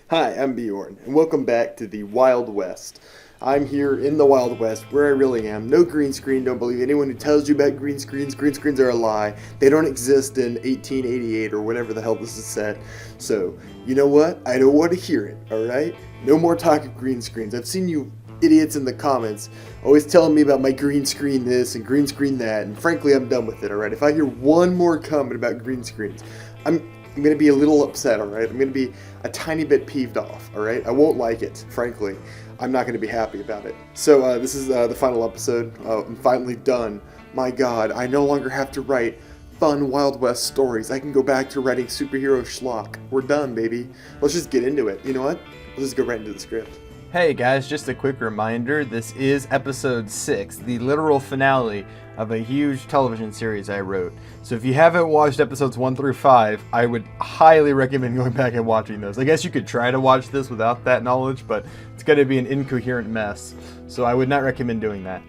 Hi, I'm Bjorn, and welcome back to the Wild West. I'm here in the Wild West, where I really am. No green screen, don't believe anyone who tells you about green screens. Green screens are a lie. They don't exist in 1888 or whatever the hell this is set. So, you know what? I don't want to hear it, alright? No more talk of green screens. I've seen you idiots in the comments always telling me about my green screen this and green screen that, and frankly, I'm done with it, alright? If I hear one more comment about green screens, I'm going to be a little upset, alright? I'm going to be a tiny bit peeved off, alright? I won't like it, frankly. I'm not going to be happy about it. So this is the final episode. I'm finally done. My god, I no longer have to write fun Wild West stories. I can go back to writing superhero schlock. We're done, baby. Let's just get into it. You know what? Let's just go right into the script. Hey guys, just a quick reminder, this is episode 6, the literal finale of a huge television series I wrote. So if you haven't watched episodes 1 through 5, I would highly recommend going back and watching those. I guess you could try to watch this without that knowledge, but it's going to be an incoherent mess, so I would not recommend doing that.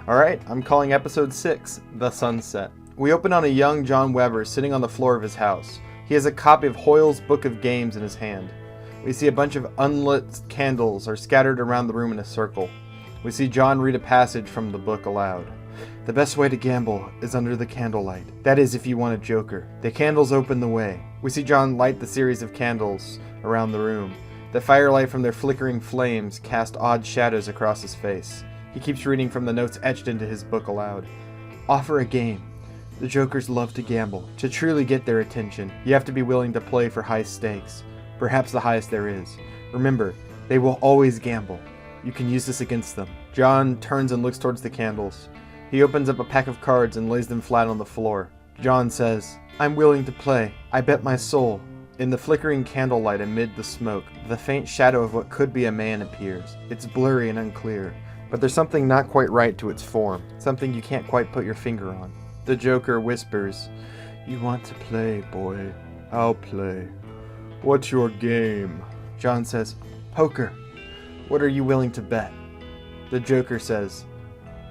Alright, I'm calling episode 6, The Sunset. We open on a young John Weber sitting on the floor of his house. He has a copy of Hoyle's Book of Games in his hand. We see a bunch of unlit candles are scattered around the room in a circle. We see John read a passage from the book aloud. The best way to gamble is under the candlelight. That is, if you want a joker. The candles open the way. We see John light the series of candles around the room. The firelight from their flickering flames cast odd shadows across his face. He keeps reading from the notes etched into his book aloud. Offer a game. The jokers love to gamble. To truly get their attention, you have to be willing to play for high stakes. Perhaps the highest there is. Remember, they will always gamble. You can use this against them. John turns and looks towards the candles. He opens up a pack of cards and lays them flat on the floor. John says, I'm willing to play. I bet my soul. In the flickering candlelight amid the smoke, the faint shadow of what could be a man appears. It's blurry and unclear, but there's something not quite right to its form. Something you can't quite put your finger on. The Joker whispers, You want to play, boy? I'll play. What's your game? John says, Poker. What are you willing to bet? The Joker says,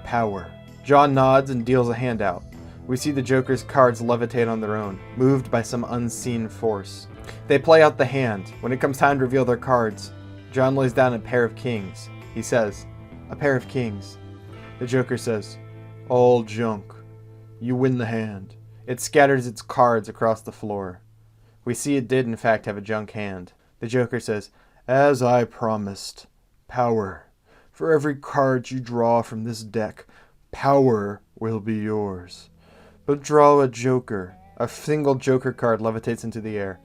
Power. John nods and deals a hand out. We see the Joker's cards levitate on their own, moved by some unseen force. They play out the hand. When it comes time to reveal their cards, John lays down a pair of kings. He says, A pair of kings. The Joker says, All junk. You win the hand. It scatters its cards across the floor. We see it did in fact have a junk hand. The Joker says, As I promised, power. For every card you draw from this deck, power will be yours. But draw a joker. A single joker card levitates into the air,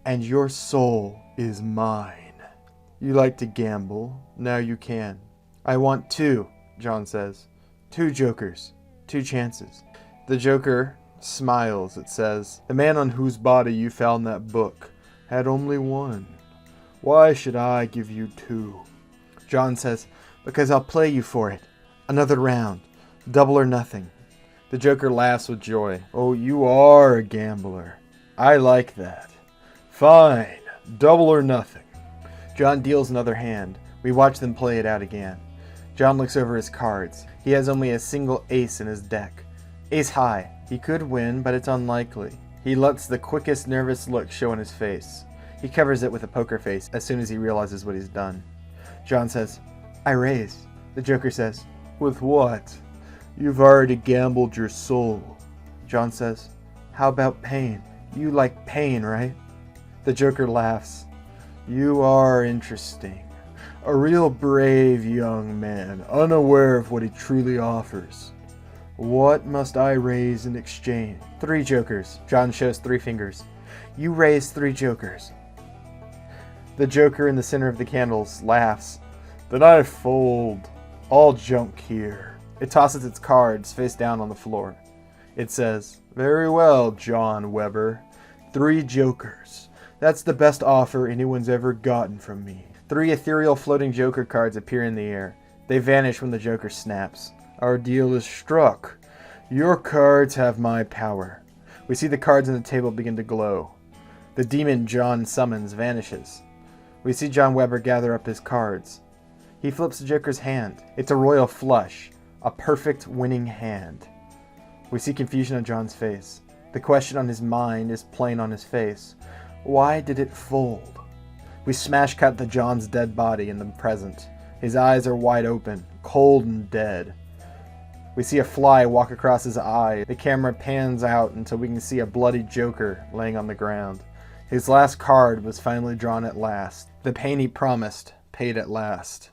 and your soul is mine. You like to gamble, now you can. I want 2, John says. 2 jokers, 2 chances. The Joker smiles. It says, The man on whose body you found that book had only 1. Why should I give you 2? John says, Because I'll play you for it. Another round. Double or nothing. The Joker laughs with joy. Oh, you are a gambler. I like that. Fine. Double or nothing. John deals another hand. We watch them play it out again. John looks over his cards. He has only a single ace in his deck. Ace high. He could win, but it's unlikely. He lets the quickest nervous look show on his face. He covers it with a poker face as soon as he realizes what he's done. John says, I raise. The Joker says, With what? You've already gambled your soul. John says, How about pain? You like pain, right? The Joker laughs. You are interesting. A real brave young man, unaware of what he truly offers. What must I raise in exchange? 3 jokers. John shows 3 fingers. You raise 3 jokers. The Joker in the center of the candles laughs. Then I fold. All junk here. It tosses its cards face down on the floor. It says, Very well, John Weber. 3 jokers. That's the best offer anyone's ever gotten from me. 3 ethereal floating Joker cards appear in the air. They vanish when the Joker snaps. Our deal is struck. Your cards have my power. We see the cards on the table begin to glow. The demon John summons vanishes. We see John Weber gather up his cards. He flips the Joker's hand. It's a royal flush. A perfect winning hand. We see confusion on John's face. The question on his mind is plain on his face. Why did it fold? We smash cut to John's dead body in the present. His eyes are wide open, cold and dead. We see a fly walk across his eye. The camera pans out until we can see a bloody Joker laying on the ground. His last card was finally drawn at last. The pain he promised, paid at last.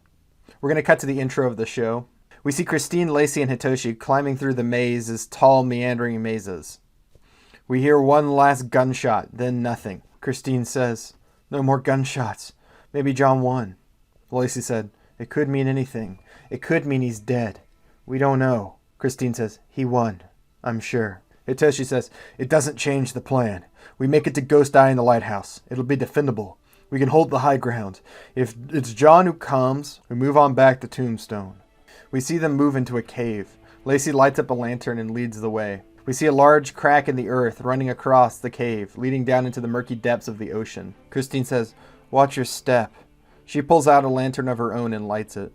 We're going to cut to the intro of the show. We see Christine, Lacey, and Hitoshi climbing through the maze's tall, meandering mazes. We hear one last gunshot, then nothing. Christine says, "No more gunshots. Maybe John won." Lacey said, "It could mean anything. It could mean he's dead. We don't know." Christine says, "He won, I'm sure." Hitoshi says, "It doesn't change the plan. We make it to Ghost Eye in the lighthouse. It'll be defendable. We can hold the high ground. If it's John who comes, we move on back to Tombstone." We see them move into a cave. Lacey lights up a lantern and leads the way. We see a large crack in the earth running across the cave, leading down into the murky depths of the ocean. Christine says, "Watch your step." She pulls out a lantern of her own and lights it.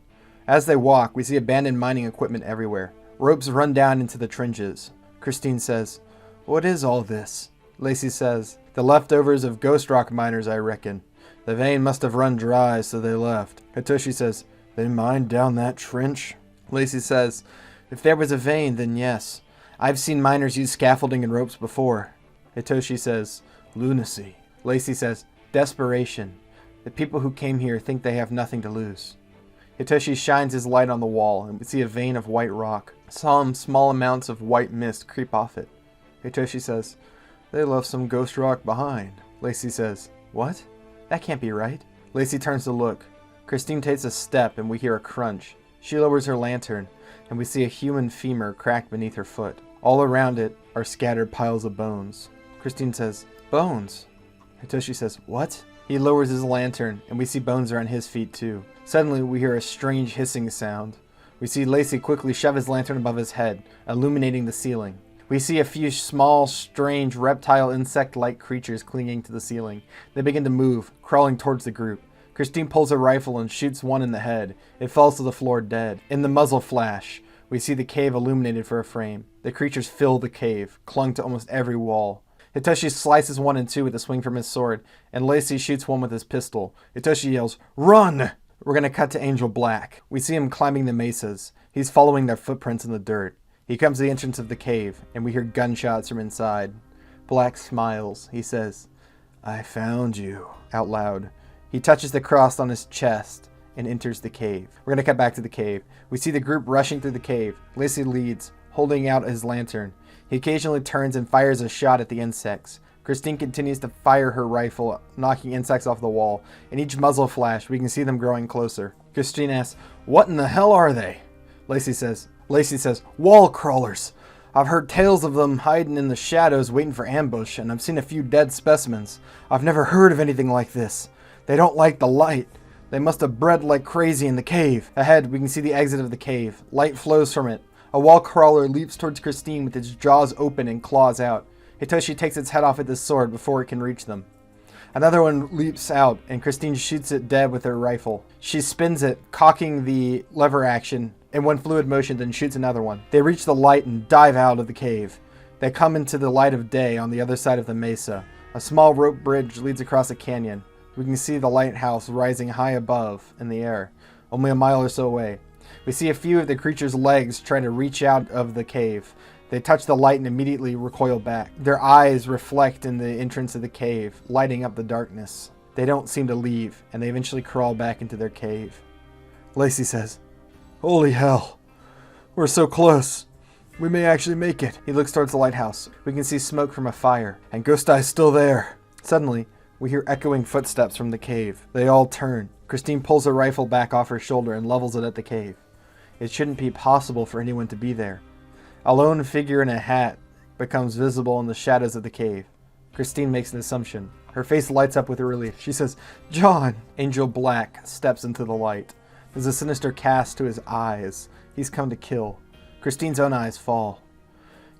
As they walk, we see abandoned mining equipment everywhere. Ropes run down into the trenches. Christine says, "What is all this?" Lacey says, "The leftovers of ghost rock miners, I reckon. The vein must have run dry, so they left." Hitoshi says, "They mined down that trench?" Lacey says, "If there was a vein, then yes. I've seen miners use scaffolding and ropes before." Hitoshi says, "Lunacy." Lacey says, "Desperation. The people who came here think they have nothing to lose." Hitoshi shines his light on the wall, and we see a vein of white rock. Some small amounts of white mist creep off it. Hitoshi says, "They left some ghost rock behind." Lacey says, "What? That can't be right." Lacey turns to look. Christine takes a step, and we hear a crunch. She lowers her lantern, and we see a human femur cracked beneath her foot. All around it are scattered piles of bones. Christine says, "Bones." Hitoshi says, "What?" He lowers his lantern, and we see bones are on his feet too. Suddenly, we hear a strange hissing sound. We see Lacey quickly shove his lantern above his head, illuminating the ceiling. We see a few small, strange, reptile insect-like creatures clinging to the ceiling. They begin to move, crawling towards the group. Christine pulls a rifle and shoots one in the head. It falls to the floor dead. In the muzzle flash, we see the cave illuminated for a frame. The creatures fill the cave, clung to almost every wall. Hitoshi slices one in two with a swing from his sword, and Lacey shoots one with his pistol. Hitoshi yells, "Run!" We're going to cut to Angel Black. We see him climbing the mesas. He's following their footprints in the dirt. He comes to the entrance of the cave, and we hear gunshots from inside. Black smiles. He says, "I found you," out loud. He touches the cross on his chest and enters the cave. We're going to cut back to the cave. We see the group rushing through the cave. Lacey leads, holding out his lantern. He occasionally turns and fires a shot at the insects. Christine continues to fire her rifle, knocking insects off the wall. In each muzzle flash, we can see them growing closer. Christine asks, "What in the hell are they?" Lacey says, "Wall crawlers. I've heard tales of them hiding in the shadows waiting for ambush, and I've seen a few dead specimens. I've never heard of anything like this. They don't like the light. They must have bred like crazy in the cave." Ahead, we can see the exit of the cave. Light flows from it. A wall crawler leaps towards Christine with its jaws open and claws out. Hitoshi takes its head off with his sword before it can reach them. Another one leaps out, and Christine shoots it dead with her rifle. She spins it, cocking the lever action in one fluid motion, then shoots another one. They reach the light and dive out of the cave. They come into the light of day on the other side of the mesa. A small rope bridge leads across a canyon. We can see the lighthouse rising high above in the air, only a mile or so away. We see a few of the creature's legs try to reach out of the cave. They touch the light and immediately recoil back. Their eyes reflect in the entrance of the cave, lighting up the darkness. They don't seem to leave, and they eventually crawl back into their cave. Lacey says, "Holy hell, we're so close. We may actually make it." He looks towards the lighthouse. We can see smoke from a fire, and Ghost Eye's still there. Suddenly, we hear echoing footsteps from the cave. They all turn. Christine pulls her rifle back off her shoulder and levels it at the cave. It shouldn't be possible for anyone to be there. A lone figure in a hat becomes visible in the shadows of the cave. Christine makes an assumption. Her face lights up with relief. She says, "John!" Angel Black steps into the light. There's a sinister cast to his eyes. He's come to kill. Christine's own eyes fall.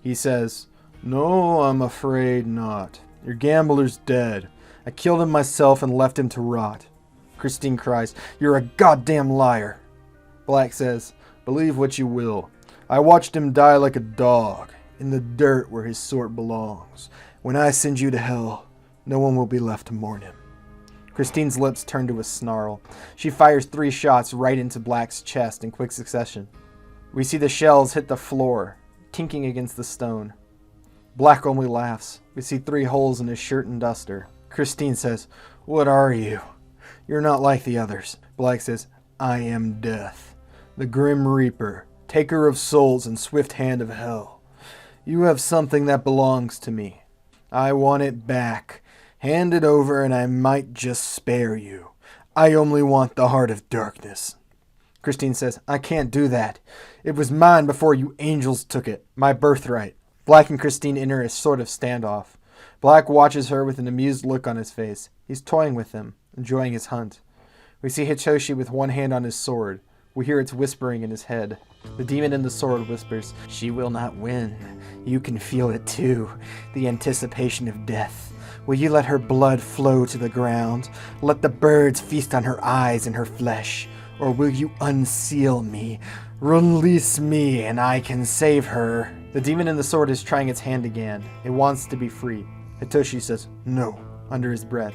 He says, "No, I'm afraid not. Your gambler's dead. I killed him myself and left him to rot." Christine cries, "You're a goddamn liar." Black says, "Believe what you will. I watched him die like a dog, in the dirt where his sort belongs. When I send you to hell, no one will be left to mourn him." Christine's lips turn to a snarl. She fires 3 shots right into Black's chest in quick succession. We see the shells hit the floor, tinking against the stone. Black only laughs. We see 3 holes in his shirt and duster. Christine says, "What are you? You're not like the others." Black says, "I am Death, the Grim Reaper, taker of souls and swift hand of hell. You have something that belongs to me. I want it back. Hand it over and I might just spare you. I only want the heart of darkness." Christine says, "I can't do that. It was mine before you angels took it. My birthright." Black and Christine enter a sort of standoff. Black watches her with an amused look on his face. He's toying with them, enjoying his hunt. We see Hitoshi with one hand on his sword. We hear its whispering in his head. The demon in the sword whispers, "She will not win. You can feel it too, the anticipation of death. Will you let her blood flow to the ground? Let the birds feast on her eyes and her flesh? Or will you unseal me? Release me and I can save her." The demon in the sword is trying its hand again. It wants to be free. Hitoshi says, "No," under his breath.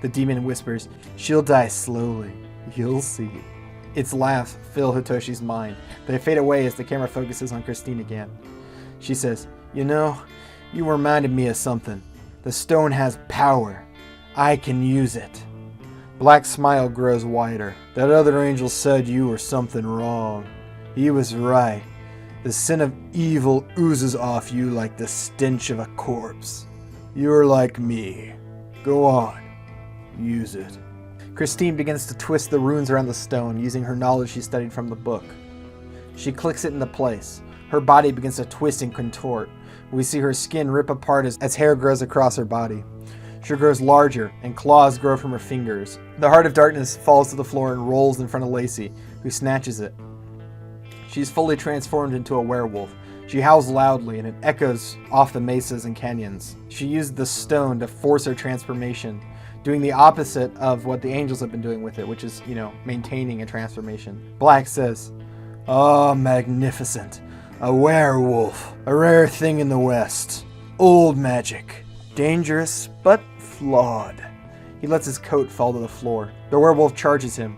The demon whispers, "She'll die slowly. You'll see." Its laughs fill Hitoshi's mind. They fade away as the camera focuses on Christine again. She says, "You know, you reminded me of something. The stone has power. I can use it." Black's smile grows wider. "That other angel said you were something wrong. He was right. The sin of evil oozes off you like the stench of a corpse. You're like me. Go on. Use it." Christine begins to twist the runes around the stone using her knowledge she studied from the book. She clicks it into place. Her body begins to twist and contort. We see her skin rip apart as hair grows across her body. She grows larger, and claws grow from her fingers. The heart of darkness falls to the floor and rolls in front of Lacey, who snatches it. She's fully transformed into a werewolf. She howls loudly, and it echoes off the mesas and canyons. She used the stone to force her transformation, doing the opposite of what the angels have been doing with it, which is, maintaining a transformation. Black says, "Oh, magnificent. A werewolf. A rare thing in the West. Old magic. Dangerous, but flawed." He lets his coat fall to the floor. The werewolf charges him.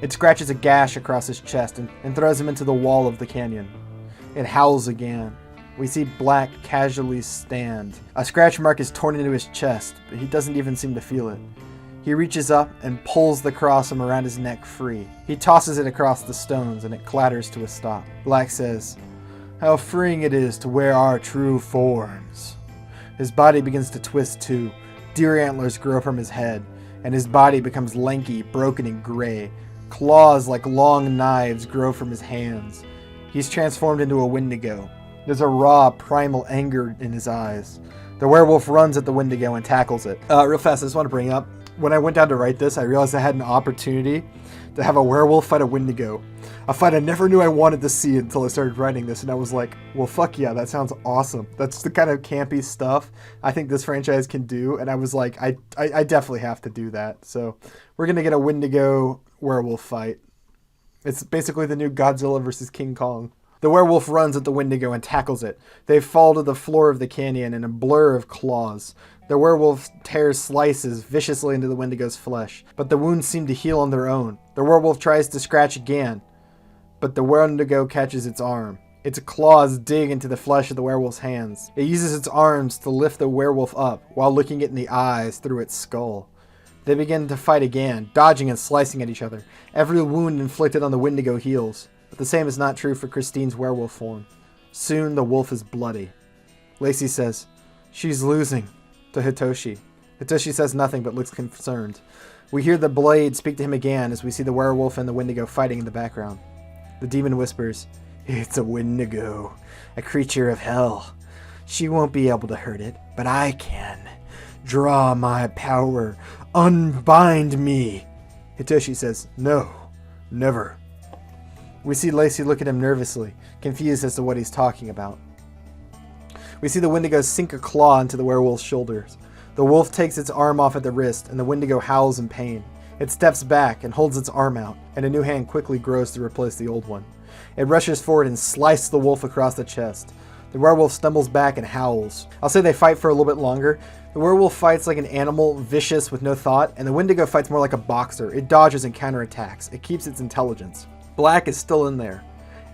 It scratches a gash across his chest and throws him into the wall of the canyon. It howls again. We see Black casually stand. A scratch mark is torn into his chest, but he doesn't even seem to feel it. He reaches up and pulls the cross from around his neck free. He tosses it across the stones and it clatters to a stop. Black says, "How freeing it is to wear our true forms." His body begins to twist too. Deer antlers grow from his head, and his body becomes lanky, broken, and gray. Claws like long knives grow from his hands. He's transformed into a Wendigo. There's a raw, primal anger in his eyes. The werewolf runs at the Wendigo and tackles it. Real fast, I just want to bring up, when I went down to write this, I realized I had an opportunity to have a werewolf fight a Wendigo. A fight I never knew I wanted to see until I started writing this, and I was like, well, fuck yeah, that sounds awesome. That's the kind of campy stuff I think this franchise can do, and I was like, I definitely have to do that. So we're going to get a Wendigo werewolf fight. It's basically the new Godzilla versus King Kong. The werewolf runs at the Wendigo and tackles it. They fall to the floor of the canyon in a blur of claws. The werewolf tears slices viciously into the Wendigo's flesh, but the wounds seem to heal on their own. The werewolf tries to scratch again, but the Wendigo catches its arm. Its claws dig into the flesh of the werewolf's hands. It uses its arms to lift the werewolf up while looking it in the eyes through its skull. They begin to fight again, dodging and slicing at each other. Every wound inflicted on the Wendigo heals, but the same is not true for Christine's werewolf form. Soon the wolf is bloody. Lacey says, "She's losing," to Hitoshi. Hitoshi says nothing but looks concerned. We hear the blade speak to him again as we see the werewolf and the Wendigo fighting in the background. The demon whispers, "It's a Wendigo, a creature of hell. She won't be able to hurt it, but I can. Draw my power. Unbind me." Hitoshi says, "No, never." We see Lacey look at him nervously, confused as to what he's talking about. We see the Wendigo sink a claw into the werewolf's shoulders. The wolf takes its arm off at the wrist, and the Wendigo howls in pain. It steps back and holds its arm out, and a new hand quickly grows to replace the old one. It rushes forward and slices the wolf across the chest. The werewolf stumbles back and howls. I'll say they fight for a little bit longer. The werewolf fights like an animal, vicious with no thought, and the Wendigo fights more like a boxer. It dodges and counterattacks. It keeps its intelligence. Black is still in there,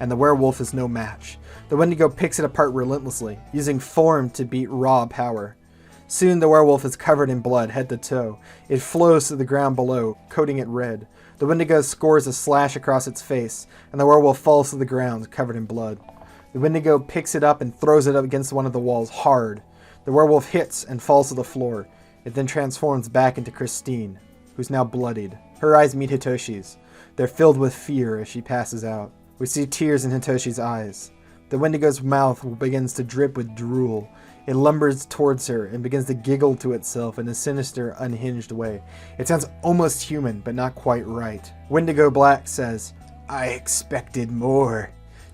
and the werewolf is no match. The Wendigo picks it apart relentlessly, using form to beat raw power. Soon the werewolf is covered in blood, head to toe. It flows to the ground below, coating it red. The Wendigo scores a slash across its face, and the werewolf falls to the ground, covered in blood. The Wendigo picks it up and throws it up against one of the walls hard. The werewolf hits and falls to the floor. It then transforms back into Christine, who's now bloodied. Her eyes meet Hitoshi's. They're filled with fear as she passes out. We see tears in Hitoshi's eyes. The Wendigo's mouth begins to drip with drool. It lumbers towards her and begins to giggle to itself in a sinister, unhinged way. It sounds almost human, but not quite right. Wendigo Black says, "I expected more.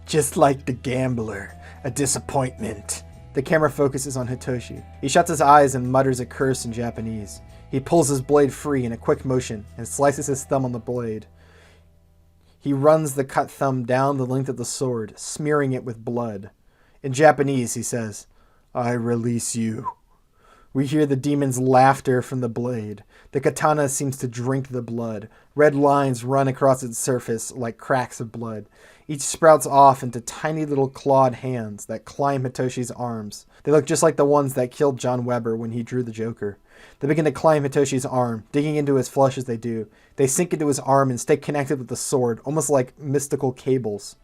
Just like the gambler. A disappointment." The camera focuses on Hitoshi. He shuts his eyes and mutters a curse in Japanese. He pulls his blade free in a quick motion and slices his thumb on the blade. He runs the cut thumb down the length of the sword, smearing it with blood. In Japanese, he says, "I release you." We hear the demon's laughter from the blade. The katana seems to drink the blood. Red lines run across its surface like cracks of blood. Each sprouts off into tiny little clawed hands that climb Hitoshi's arms. They look just like the ones that killed John Weber when he drew the Joker. They begin to climb Hitoshi's arm, digging into his flesh as they do. They sink into his arm and stay connected with the sword, almost like mystical cables.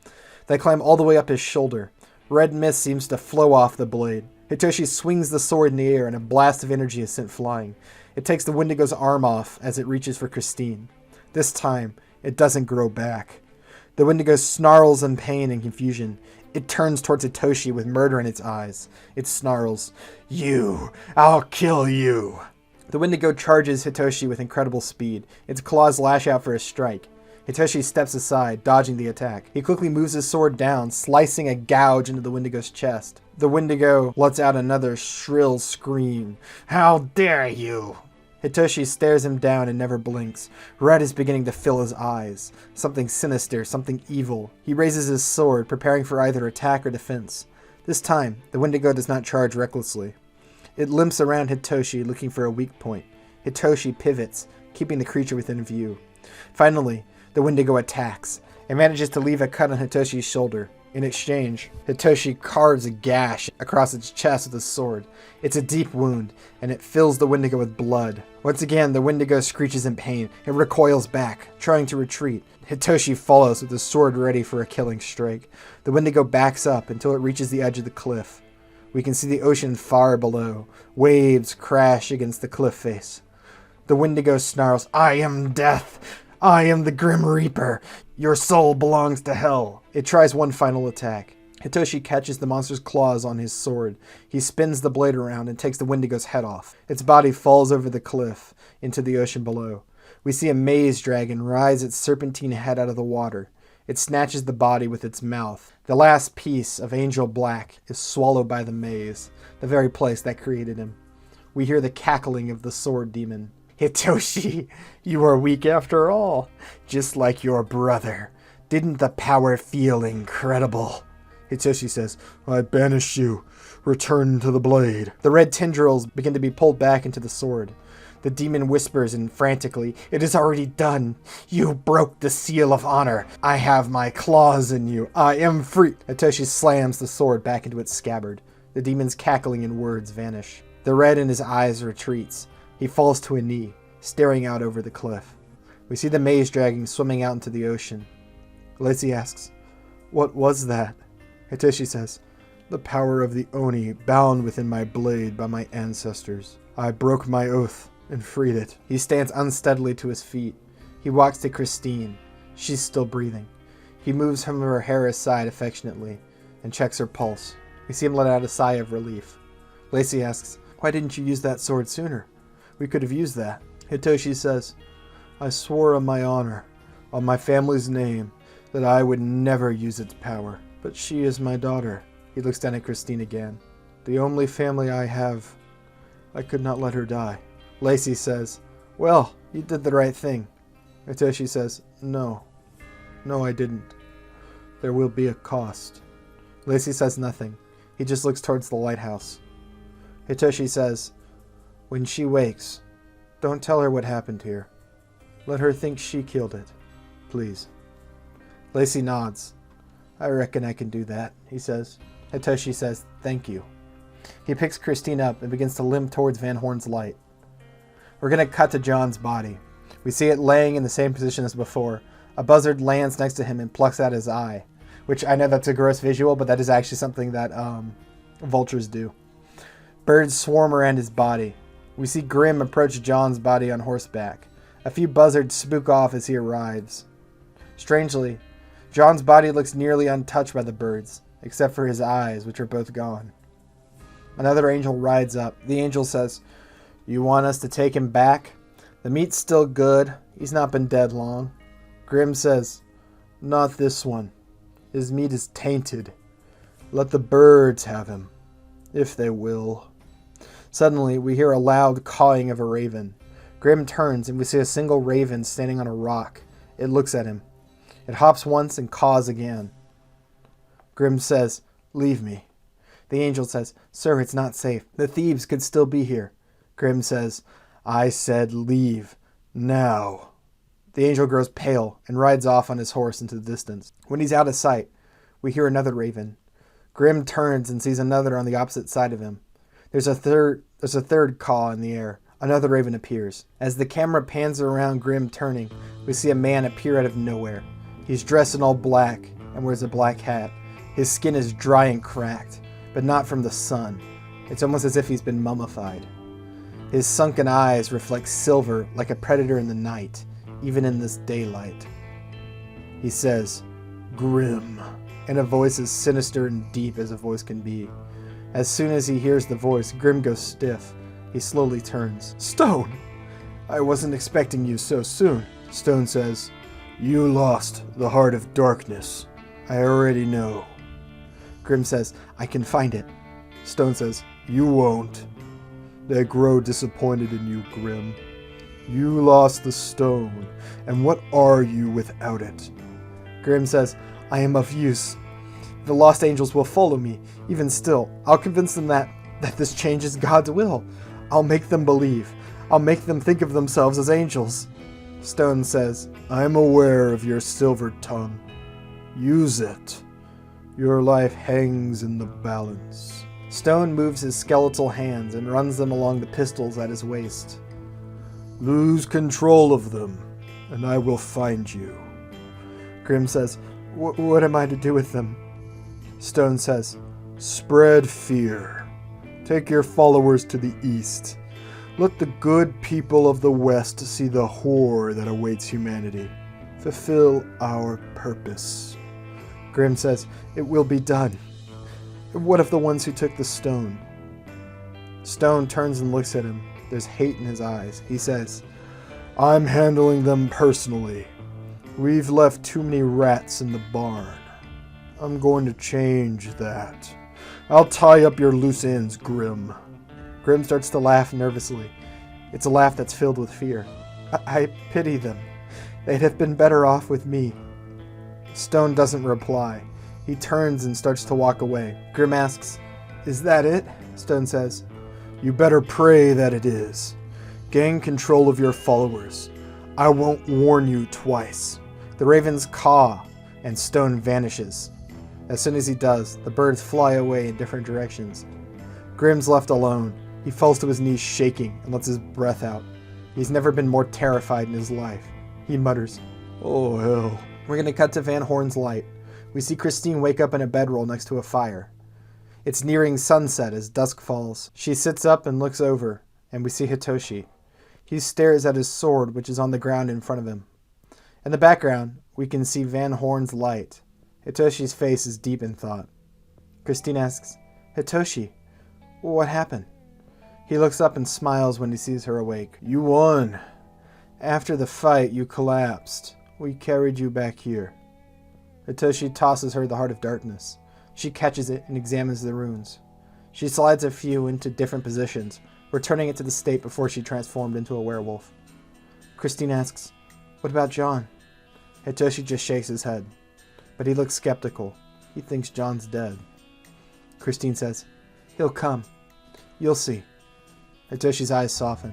They climb all the way up his shoulder. Red mist seems to flow off the blade. Hitoshi swings the sword in the air and a blast of energy is sent flying. It takes the Wendigo's arm off as it reaches for Christine. This time, it doesn't grow back. The Wendigo snarls in pain and confusion. It turns towards Hitoshi with murder in its eyes. It snarls, "You! I'll kill you!" The Wendigo charges Hitoshi with incredible speed. Its claws lash out for a strike. Hitoshi steps aside, dodging the attack. He quickly moves his sword down, slicing a gouge into the Wendigo's chest. The Wendigo lets out another shrill scream. "How dare you!" Hitoshi stares him down and never blinks. Red is beginning to fill his eyes. Something sinister, something evil. He raises his sword, preparing for either attack or defense. This time, the Wendigo does not charge recklessly. It limps around Hitoshi, looking for a weak point. Hitoshi pivots, keeping the creature within view. Finally, the Wendigo attacks. It manages to leave a cut on Hitoshi's shoulder. In exchange, Hitoshi carves a gash across its chest with his sword. It's a deep wound, and it fills the Wendigo with blood. Once again, the Wendigo screeches in pain. It recoils back, trying to retreat. Hitoshi follows with his sword ready for a killing strike. The Wendigo backs up until it reaches the edge of the cliff. We can see the ocean far below. Waves crash against the cliff face. The Wendigo snarls, "I am death! I am the Grim Reaper! Your soul belongs to hell!" It tries one final attack. Hitoshi catches the monster's claws on his sword. He spins the blade around and takes the Wendigo's head off. Its body falls over the cliff into the ocean below. We see a maze dragon rise its serpentine head out of the water. It snatches the body with its mouth. The last piece of Angel Black is swallowed by the maze, the very place that created him. We hear the cackling of the sword demon. "Hitoshi, you are weak after all, just like your brother. Didn't the power feel incredible?" Hitoshi says, "I banish you. Return to the blade." The red tendrils begin to be pulled back into the sword. The demon whispers in frantically, "It is already done. You broke the seal of honor. I have my claws in you. I am free." Hitoshi slams the sword back into its scabbard. The demon's cackling and words vanish. The red in his eyes retreats. He falls to a knee, staring out over the cliff. We see the maze dragon swimming out into the ocean. Lacey asks, "What was that?" Hitoshi says, "The power of the Oni bound within my blade by my ancestors. I broke my oath and freed it." He stands unsteadily to his feet. He walks to Christine. She's still breathing. He moves some of her hair aside affectionately and checks her pulse. We see him let out a sigh of relief. Lacey asks, "Why didn't you use that sword sooner? We could have used that." Hitoshi says, "I swore on my honor, on my family's name, that I would never use its power. But she is my daughter." He looks down at Christine again. "The only family I have. I could not let her die." Lacey says, "Well, you did the right thing." Hitoshi says, No, I didn't. There will be a cost." Lacey says nothing. He just looks towards the lighthouse. Hitoshi says, "When she wakes, don't tell her what happened here. Let her think she killed it. Please." Lacey nods. "I reckon I can do that," he says. Hitoshi says, "Thank you." He picks Christine up and begins to limp towards Van Horn's light. We're going to cut to John's body. We see it laying in the same position as before. A buzzard lands next to him and plucks out his eye, which I know that's a gross visual, but that is actually something that vultures do. Birds swarm around his body. We see Grim approach John's body on horseback. A few buzzards spook off as he arrives. Strangely, John's body looks nearly untouched by the birds, except for his eyes, which are both gone. Another angel rides up. The angel says, "You want us to take him back? The meat's still good. He's not been dead long." Grim says, "Not this one. His meat is tainted. Let the birds have him, if they will." Suddenly, we hear a loud cawing of a raven. Grim turns and we see a single raven standing on a rock. It looks at him. It hops once and caws again. Grim says, "Leave me." The angel says, "Sir, it's not safe. The thieves could still be here." Grim says, "I said leave. Now." The angel grows pale and rides off on his horse into the distance. When he's out of sight, we hear another raven. Grim turns and sees another on the opposite side of him. There's a third caw in the air. Another raven appears. As the camera pans around Grim turning, we see a man appear out of nowhere. He's dressed in all black and wears a black hat. His skin is dry and cracked, but not from the sun. It's almost as if he's been mummified. His sunken eyes reflect silver like a predator in the night, even in this daylight. He says, "Grim," in a voice as sinister and deep as a voice can be. As soon as he hears the voice, Grim goes stiff. He slowly turns. "Stone! I wasn't expecting you so soon." Stone says, "You lost the heart of darkness. I already know." Grim says, "I can find it." Stone says, "You won't. They grow disappointed in you, Grim. You lost the stone, and what are you without it?" Grim says, "I am of use. The lost angels will follow me. Even still, I'll convince them that this change is God's will. I'll make them believe. I'll make them think of themselves as angels." Stone says, "I'm aware of your silver tongue. Use it. Your life hangs in the balance." Stone moves his skeletal hands and runs them along the pistols at his waist. "Lose control of them, and I will find you." Grim says, What am I to do with them?" Stone says, "Spread fear. Take your followers to the east. Let the good people of the west see the horror that awaits humanity. Fulfill our purpose." Grim says, "It will be done. What of the ones who took the stone?" Stone turns and looks at him. There's hate in his eyes. He says, "I'm handling them personally. We've left too many rats in the barn. I'm going to change that. I'll tie up your loose ends, Grim." Grim starts to laugh nervously. It's a laugh that's filled with fear. I pity them. They'd have been better off with me." Stone doesn't reply. He turns and starts to walk away. Grim asks, "Is that it?" Stone says, "You better pray that it is. Gain control of your followers. I won't warn you twice." The ravens caw, and Stone vanishes. As soon as he does, the birds fly away in different directions. Grim's left alone. He falls to his knees shaking and lets his breath out. He's never been more terrified in his life. He mutters, "Oh, hell." We're going to cut to Van Horn's light. We see Christine wake up in a bedroll next to a fire. It's nearing sunset as dusk falls. She sits up and looks over, and we see Hitoshi. He stares at his sword, which is on the ground in front of him. In the background, we can see Van Horn's light. Hitoshi's face is deep in thought. Christine asks, "Hitoshi, what happened?" He looks up and smiles when he sees her awake. "You won. After the fight, you collapsed. We carried you back here." Hitoshi tosses her the Heart of Darkness. She catches it and examines the runes. She slides a few into different positions, returning it to the state before she transformed into a werewolf. Christine asks, "What about John?" Hitoshi just shakes his head, but he looks skeptical. He thinks John's dead. Christine says, "He'll come. You'll see." Hitoshi's eyes soften.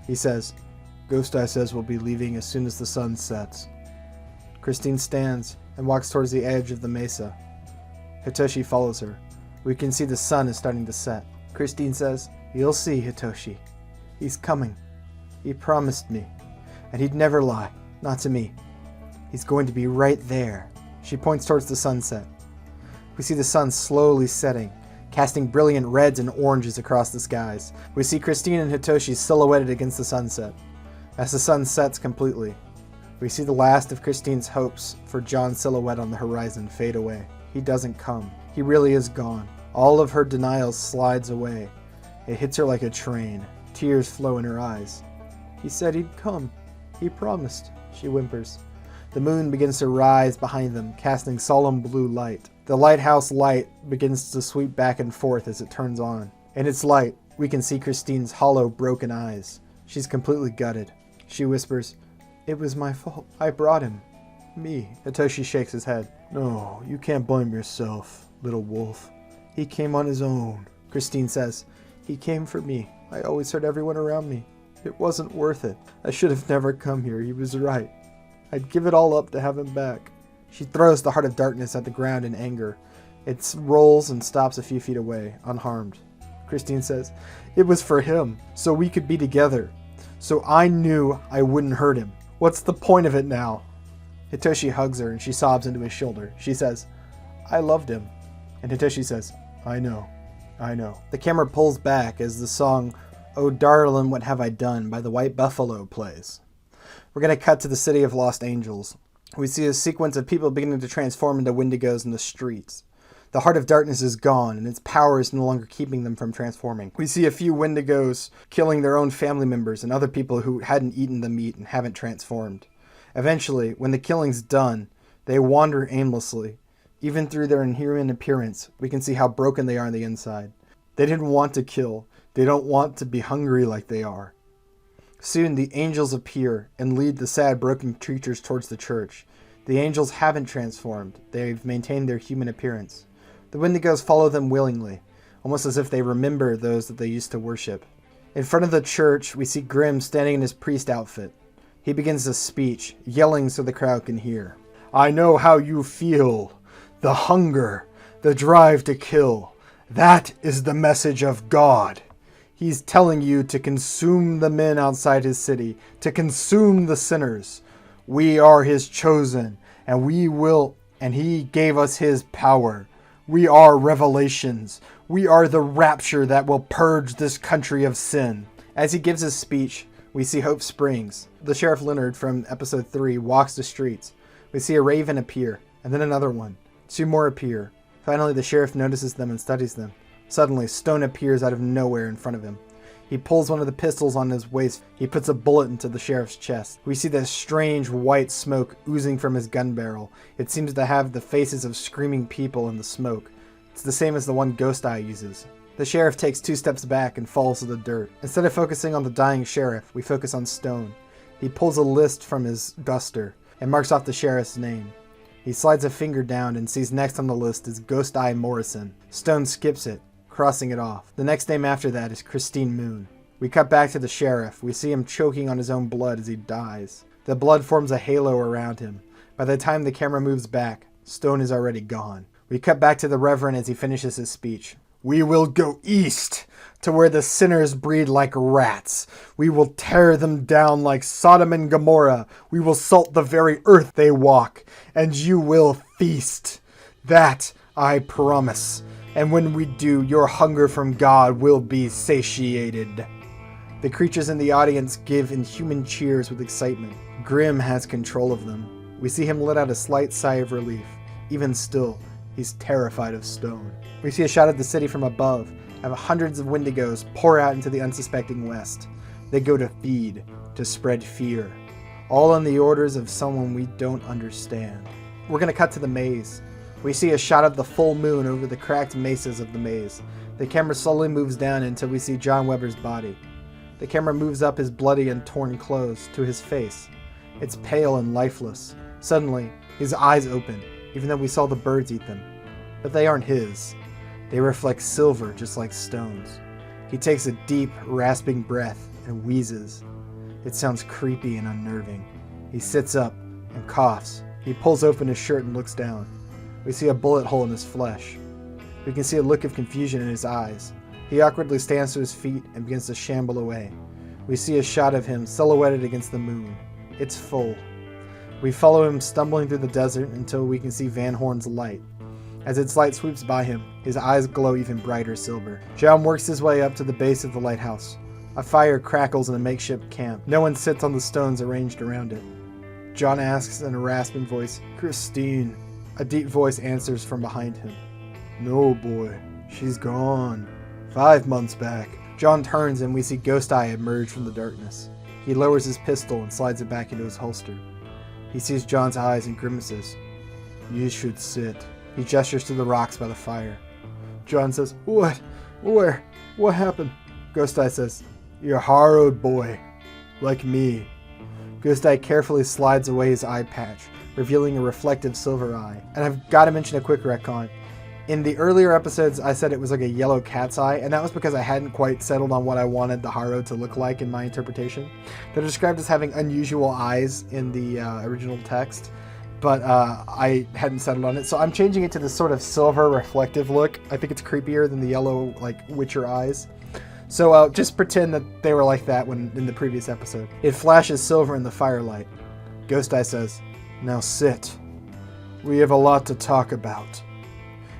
He says, "Ghost Eye says we'll be leaving as soon as the sun sets." Christine stands and walks towards the edge of the mesa. Hitoshi follows her. We can see the sun is starting to set. Christine says, "You'll see, Hitoshi. He's coming. He promised me. And he'd never lie. Not to me. He's going to be right there." She points towards the sunset. We see the sun slowly setting, casting brilliant reds and oranges across the skies. We see Christine and Hitoshi silhouetted against the sunset. As the sun sets completely, we see the last of Christine's hopes for John's silhouette on the horizon fade away. He doesn't come. He really is gone. All of her denial slides away. It hits her like a train. Tears flow in her eyes. "He said he'd come. He promised," she whimpers. The moon begins to rise behind them, casting solemn blue light. The lighthouse light begins to sweep back and forth as it turns on. In its light, we can see Christine's hollow, broken eyes. She's completely gutted. She whispers, "It was my fault. I brought him. Me." Hitoshi shakes his head. "No, you can't blame yourself, little wolf. He came on his own." Christine says, "He came for me. I always hurt everyone around me. It wasn't worth it. I should have never come here. He was right. I'd give it all up to have him back." She throws the Heart of Darkness at the ground in anger. It rolls and stops a few feet away, unharmed. Christine says, "It was for him, so we could be together. So I knew I wouldn't hurt him. What's the point of it now?" Hitoshi hugs her and she sobs into his shoulder. She says, "I loved him." And Hitoshi says, I know. The camera pulls back as the song "Oh Darling, What Have I Done" by the White Buffalo plays. We're going to cut to the city of Lost Angels. We see a sequence of people beginning to transform into Wendigos in the streets. The Heart of Darkness is gone, and its power is no longer keeping them from transforming. We see a few Wendigos killing their own family members and other people who hadn't eaten the meat and haven't transformed. Eventually, when the killing's done, they wander aimlessly. Even through their inhuman appearance, we can see how broken they are on the inside. They didn't want to kill. They don't want to be hungry like they are. Soon the angels appear and lead the sad, broken creatures towards the church. The angels haven't transformed. They've maintained their human appearance. The Wendigos follow them willingly, almost as if they remember those that they used to worship. In front of the church, we see Grimm standing in his priest outfit. He begins a speech, yelling so the crowd can hear. "I know how you feel. The hunger, the drive to kill. That is the message of God. He's telling you to consume the men outside his city, to consume the sinners. We are his chosen, and he gave us his power. We are revelations. We are the rapture that will purge this country of sin." As he gives his speech, we see Hope Springs. The Sheriff Leonard from episode 3 walks the streets. We see a raven appear, and then another one. 2 more appear. Finally, the sheriff notices them and studies them. Suddenly, Stone appears out of nowhere in front of him. He pulls one of the pistols on his waist. He puts a bullet into the sheriff's chest. We see this strange white smoke oozing from his gun barrel. It seems to have the faces of screaming people in the smoke. It's the same as the one Ghost Eye uses. The sheriff takes 2 steps back and falls to the dirt. Instead of focusing on the dying sheriff, we focus on Stone. He pulls a list from his duster and marks off the sheriff's name. He slides a finger down and sees next on the list is Ghost Eye Morrison. Stone skips it, crossing it off. The next name after that is Christine Moon. We cut back to the sheriff. We see him choking on his own blood as he dies. The blood forms a halo around him. By the time the camera moves back, Stone is already gone. We cut back to the Reverend as he finishes his speech. "We will go east to where the sinners breed like rats. We will tear them down like Sodom and Gomorrah. We will salt the very earth they walk, and you will feast. That I promise. And when we do, your hunger from God will be satiated." The creatures in the audience give inhuman cheers with excitement. Grimm has control of them. We see him let out a slight sigh of relief. Even still, he's terrified of Stone. We see a shot of the city from above, and hundreds of Wendigos pour out into the unsuspecting west. They go to feed, to spread fear. All on the orders of someone we don't understand. We're going to cut to the maze. We see a shot of the full moon over the cracked mesas of the maze. The camera slowly moves down until we see John Weber's body. The camera moves up his bloody and torn clothes to his face. It's pale and lifeless. Suddenly, his eyes open, even though we saw the birds eat them. But they aren't his. They reflect silver just like stones. He takes a deep, rasping breath and wheezes. It sounds creepy and unnerving. He sits up and coughs. He pulls open his shirt and looks down. We see a bullet hole in his flesh. We can see a look of confusion in his eyes. He awkwardly stands to his feet and begins to shamble away. We see a shot of him silhouetted against the moon. It's full. We follow him stumbling through the desert until we can see Van Horn's light. As its light sweeps by him, his eyes glow even brighter silver. John works his way up to the base of the lighthouse. A fire crackles in a makeshift camp. No one sits on the stones arranged around it. John asks in a rasping voice, "Christine." A deep voice answers from behind him. "No, boy. She's gone. 5 months back." John turns and we see Ghost Eye emerge from the darkness. He lowers his pistol and slides it back into his holster. He sees John's eyes and grimaces. "You should sit." He gestures to the rocks by the fire. John says, "What? Where? What happened?" Ghost Eye says, "You're harrowed, boy. Like me." Ghost Eye carefully slides away his eye patch, revealing a reflective silver eye. And I've got to mention a quick retcon. In the earlier episodes, I said it was like a yellow cat's eye, and that was because I hadn't quite settled on what I wanted the Harrow to look like in my interpretation. They're described as having unusual eyes in the original text, but I hadn't settled on it, so I'm changing it to this sort of silver reflective look. I think it's creepier than the yellow, like, Witcher eyes. So just pretend that they were like that when in the previous episode. It flashes silver in the firelight. Ghost Eye says, "Now sit. We have a lot to talk about."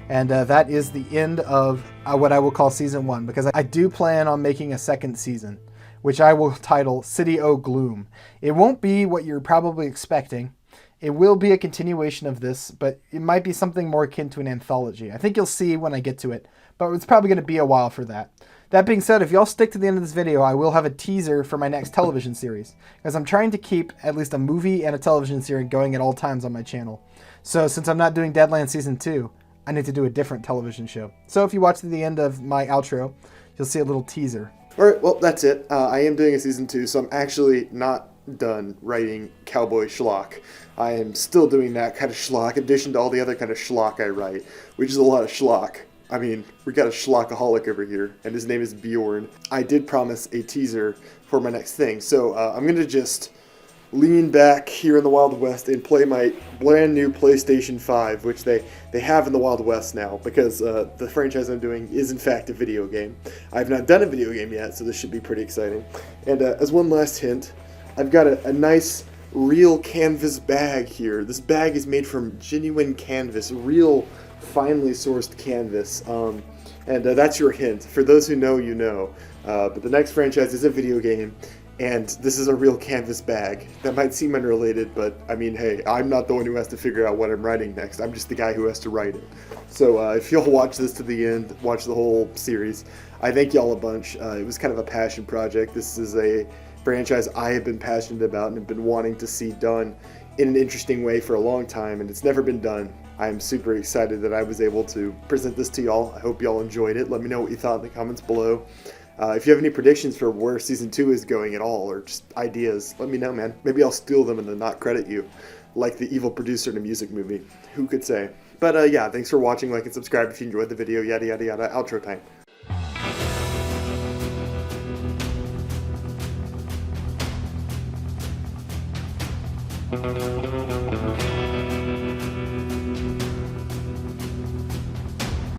And that is the end of what I will call Season 1, because I do plan on making a second season, which I will title City O' Gloom. It won't be what you're probably expecting. It will be a continuation of this, but it might be something more akin to an anthology. I think you'll see when I get to it, but it's probably going to be a while for that. That being said, if y'all stick to the end of this video, I will have a teaser for my next television series, because I'm trying to keep at least a movie and a television series going at all times on my channel. So since I'm not doing Deadlands Season 2, I need to do a different television show. So if you watch to the end of my outro, you'll see a little teaser. Alright, well, that's it. I am doing a season 2, so I'm actually not done writing cowboy schlock. I am still doing that kind of schlock, in addition to all the other kind of schlock I write, which is a lot of schlock. I mean, we got a schlockaholic over here, and his name is Bjorn. I did promise a teaser for my next thing, so I'm going to just lean back here in the Wild West and play my brand new PlayStation 5, which they have in the Wild West now, because the franchise I'm doing is in fact a video game. I've not done a video game yet, so this should be pretty exciting. And as one last hint, I've got a nice real canvas bag here. This bag is made from genuine canvas, real finely sourced canvas. And that's your hint. For those who know, you know. But the next franchise is a video game, and this is a real canvas bag. That might seem unrelated, but I mean, hey, I'm not the one who has to figure out what I'm writing next. I'm just the guy who has to write it. So if you'll watch this to the end, watch the whole series, I thank y'all a bunch. It was kind of a passion project. This is a franchise I have been passionate about and have been wanting to see done in an interesting way for a long time, and it's never been done. I'm super excited that I was able to present this to y'all. I hope y'all enjoyed it. Let me know what you thought in the comments below. If you have any predictions for where Season 2 is going at all, or just ideas, let me know, man. Maybe I'll steal them and then not credit you, like the evil producer in a music movie. Who could say? But yeah, thanks for watching. Like and subscribe if you enjoyed the video. Yada, yada, yada. Outro time.